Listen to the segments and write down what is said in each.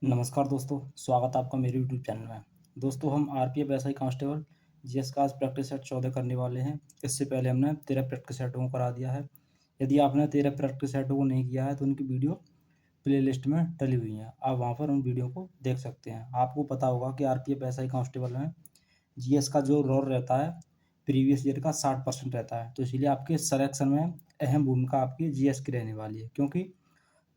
नमस्कार दोस्तों, स्वागत है आपका मेरे यूट्यूब चैनल में। दोस्तों हम आरपीएफ एसआई कांस्टेबल जीएस का आज प्रैक्टिस सेट 14 करने वाले हैं। इससे पहले हमने 13 प्रैक्टिस सेटों को करा दिया है। यदि आपने 13 प्रैक्टिस सेटों को नहीं किया है तो उनकी वीडियो प्लेलिस्ट में डली हुई है। आप वहां पर उन वीडियो को देख सकते हैं। आपको पता होगा कि आरपीएफ एसआई कांस्टेबल में जीएस का जो रोल रहता है प्रीवियस ईयर का 60% रहता है। तो इसीलिए आपके सिलेक्शन में अहम भूमिका आपकी जीएस की रहने वाली है, क्योंकि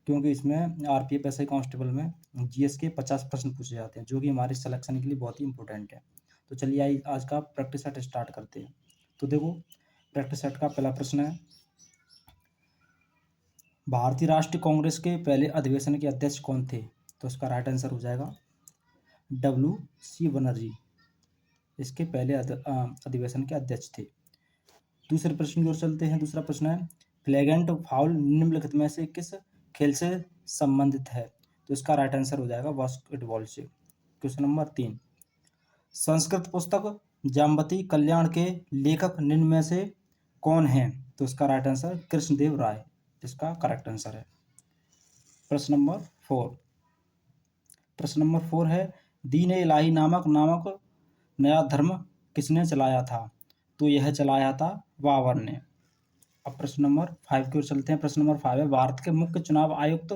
क्योंकि इसमें आरपीएफ एसआई कांस्टेबल में जीएस के 50% पूछे जाते हैं, जो कि हमारे सिलेक्शन के लिए बहुत ही इंपॉर्टेंट है। तो चलिए आज का प्रैक्टिस सेट स्टार्ट करते हैं। तो देखो, प्रैक्टिस सेट का पहला प्रश्न है, भारतीय राष्ट्रीय कांग्रेस के पहले अधिवेशन के अध्यक्ष कौन थे? तो इसका राइट आंसर हो जाएगा WC बनर्जी। इसके पहले अधिवेशन के अध्यक्ष थे। दूसरे प्रश्न की ओर चलते हैं। दूसरा प्रश्न है, फ्लैगेंट फाउल निम्नलिखित में से किस खेल से संबंधित है? तो इसका राइट आंसर हो जाएगा बास्केटबॉल से। क्वेश्चन नंबर 3, संस्कृत पुस्तक जाम्बती कल्याण के लेखक निम्न में से कौन हैं? तो इसका राइट आंसर कृष्णदेव राय इसका करेक्ट आंसर है। प्रश्न नंबर 4 है, दीन ए इलाही नामक नया धर्म किसने चलाया था? तो यह चलाया था बाबर ने। अब प्रश्न नंबर 5 की ओर चलते हैं। प्रश्न नंबर 5 है, भारत के मुख्य चुनाव आयुक्त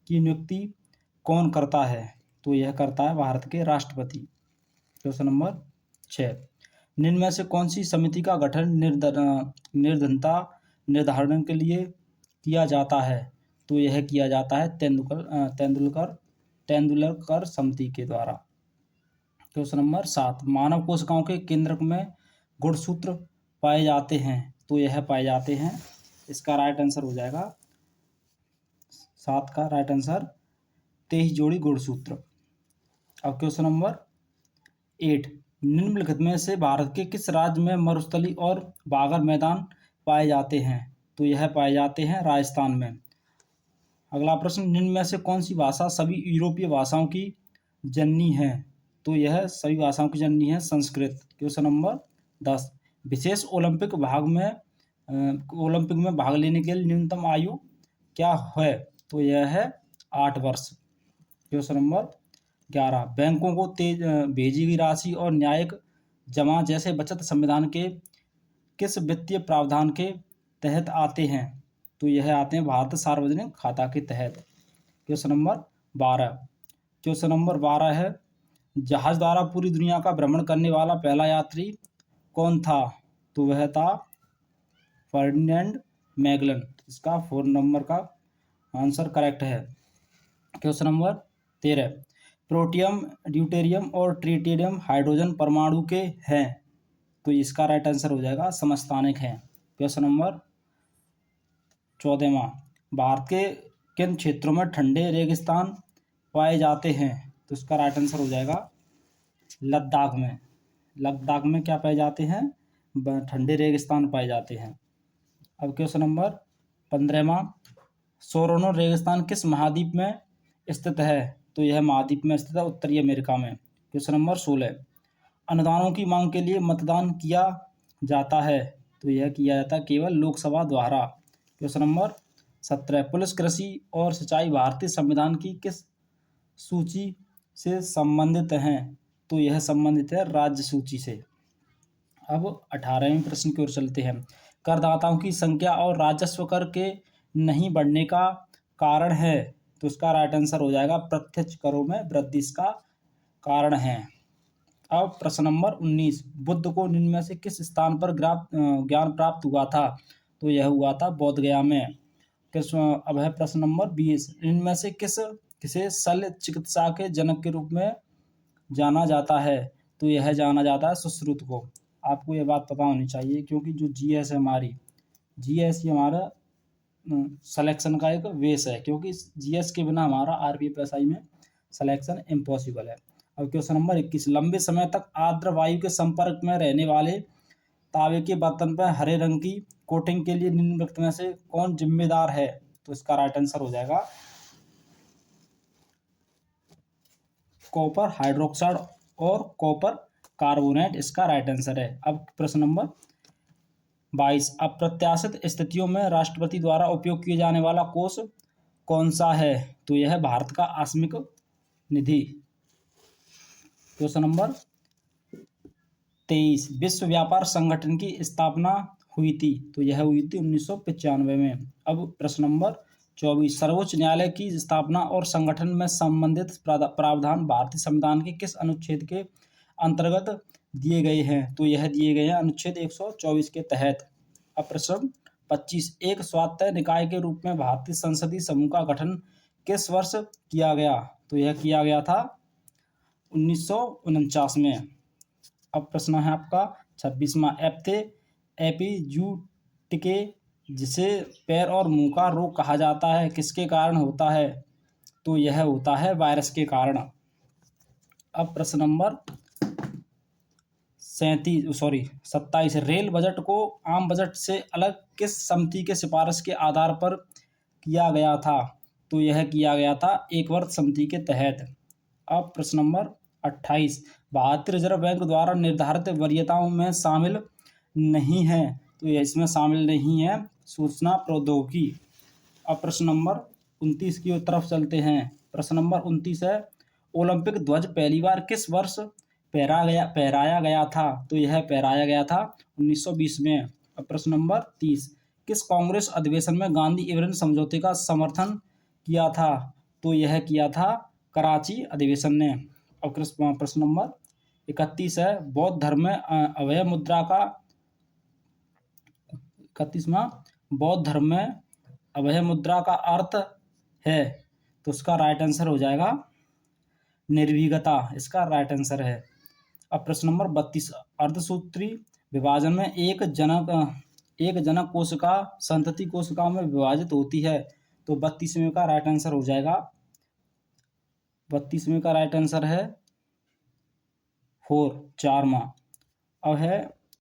की नियुक्ति कौन करता है? तो यह करता है भारत के राष्ट्रपति। क्वेश्चन नंबर 6, निम्न में से कौन सी समिति का गठन निर्धनता निर्धारण के लिए किया जाता है? तो यह किया जाता है तेंदुलकर समिति के द्वारा। क्वेश्चन नंबर 7, मानव कोशिकाओं के केंद्रक में गुणसूत्र पाए जाते हैं? तो यह पाए जाते हैं, इसका राइट आंसर हो जाएगा 7 का राइट आंसर 23 जोड़ी गुणसूत्र। अब क्वेश्चन नंबर 8, निम्नलिखित में से भारत के किस राज्य में मरुस्थली और बागर मैदान पाए जाते हैं? तो यह पाए जाते हैं राजस्थान में। अगला प्रश्न, निम्न में से कौन सी भाषा सभी यूरोपीय भाषाओं की जननी है? तो यह सभी भाषाओं की जननी है संस्कृत। क्वेश्चन नंबर 10, विशेष ओलंपिक में भाग लेने के लिए न्यूनतम आयु क्या है? तो यह है 8 वर्ष। क्वेश्चन नंबर 11, बैंकों को भेजी गई राशि और न्यायिक जमा जैसे बचत संविधान के किस वित्तीय प्रावधान के तहत आते हैं? तो यह आते हैं भारत सार्वजनिक खाता के तहत। क्वेश्चन नंबर 12 है, जहाज द्वारा पूरी दुनिया का भ्रमण करने वाला पहला यात्री कौन था? तो वह था फर्डिनेंड मैगलन। इसका 4 नंबर का आंसर करेक्ट है। क्वेश्चन नंबर 13, प्रोटियम ड्यूटेरियम और ट्रिटियम हाइड्रोजन परमाणु के हैं? तो इसका राइट आंसर हो जाएगा समस्थानिक हैं। क्वेश्चन नंबर 14वां, भारत के किन क्षेत्रों में ठंडे रेगिस्तान पाए जाते हैं? तो इसका राइट आंसर हो जाएगा लद्दाख में। लद्दाख में क्या पाए जाते हैं? ठंडे रेगिस्तान पाए जाते हैं। अब क्वेश्चन नंबर 15वां, सोरोनो रेगिस्तान किस महाद्वीप में स्थित है? तो यह महाद्वीप में स्थित है उत्तरी अमेरिका में। क्वेश्चन नंबर 16, अनुदानों की मांग के लिए मतदान किया जाता है? तो यह किया जाता है केवल लोकसभा द्वारा। क्वेश्चन नंबर 17, पुलिस कृषि और सिंचाई भारतीय संविधान की किस सूची से संबंधित हैं? तो यह संबंधित है राज्य सूची से। अब 18वें प्रश्न की ओर चलते हैं, करदाताओं की संख्या और राजस्व कर के नहीं बढ़ने का कारण है? तो इसका राइट आंसर हो जाएगा प्रत्यक्ष करों में वृद्धि इसका कारण है। अब प्रश्न नंबर 19, बुद्ध को निम्न में से किस स्थान पर ज्ञान प्राप्त हुआ था? तो यह हुआ था बोध गया में। अब है प्रश्न नंबर 20, इनमें से किसे शल्य चिकित्सा के जनक के रूप में जाना जाता है? तो यह जाना जाता है सुश्रुत को। आपको यह बात पता होनी चाहिए, क्योंकि जो जीएस है हमारी, जीएस ही हमारा सिलेक्शन का एक बेस है, क्योंकि जीएस के बिना हमारा आरपीएफ एसआई में सिलेक्शन इम्पॉसिबल है। अब क्वेश्चन नंबर 21, लंबे समय तक आर्द्र वायु के संपर्क में रहने वाले तांबे के बर्तन पर हरे रंग की कोटिंग के लिए निम्नलिखित में से कौन जिम्मेदार है? तो इसका राइट आंसर हो जाएगा कॉपर हाइड्रोक्साइड और कॉपर कार्बोनेट, इसका राइट आंसर है। अब प्रश्न नंबर 22, अप्रत्याशित स्थितियों में राष्ट्रपति द्वारा उपयोग किए जाने वाला कोष कौन सा है? तो यह भारत का आकस्मिक निधि। क्वेश्चन नंबर 23, विश्व व्यापार संगठन की स्थापना हुई थी, तो यह हुई थी 1995 में। अब प्रश्न नंबर 24, सर्वोच्च न्यायालय की स्थापना और संगठन में संबंधित प्रावधान भारतीय संविधान के किस अनुच्छेद के अंतर्गत दिए गए हैं, तो यह दिए गए हैं अनुच्छेद 124 के तहत। अब प्रश्न 25, एक स्वायत्त निकाय के रूप में भारतीय संसदीय समूह का गठन किस वर्ष किया गया, तो यह किया गया था 1949 में। अब प्रश्न है आपका 26वां, एपिजूटिके जिसे पैर और मुंह का रोग कहा जाता है किसके कारण होता है, तो यह होता है वायरस के कारण। अब प्रश्न नंबर 27, रेल बजट को आम बजट से अलग किस समिति के सिफारिश के आधार पर किया गया था, तो यह किया गया था एकवर्ष समिति के तहत। अब प्रश्न नंबर 28, भारतीय रिजर्व बैंक द्वारा निर्धारित वरीयताओं में शामिल नहीं है, तो यह इसमें शामिल नहीं है सूचना प्रौद्योगिकी। अब प्रश्न नंबर 29 की तरफ चलते हैं। प्रश्न नंबर 29 है, ओलंपिक ध्वज पहली बार किस वर्ष फहराया गया था, तो यह फहराया गया था 1920 में। अब प्रश्न नंबर 30, किस कांग्रेस अधिवेशन में गांधी इरविन समझौते का समर्थन किया था, तो यह किया था कराची अधिवेशन ने। अब प्रश्न नंबर 31 है, बौद्ध धर्म में अभय मुद्रा का 31वां, बौद्ध धर्म में अभय मुद्रा का अर्थ है, तो उसका राइट आंसर हो जाएगा निर्भीकता, इसका राइट आंसर है। अब प्रश्न नंबर 32, अर्धसूत्री विभाजन में एक जनक कोशिका संतति कोशिकाओं में विभाजित होती है, तो 32वें का राइट आंसर हो जाएगा 32वें का राइट आंसर है 4 माह। अब है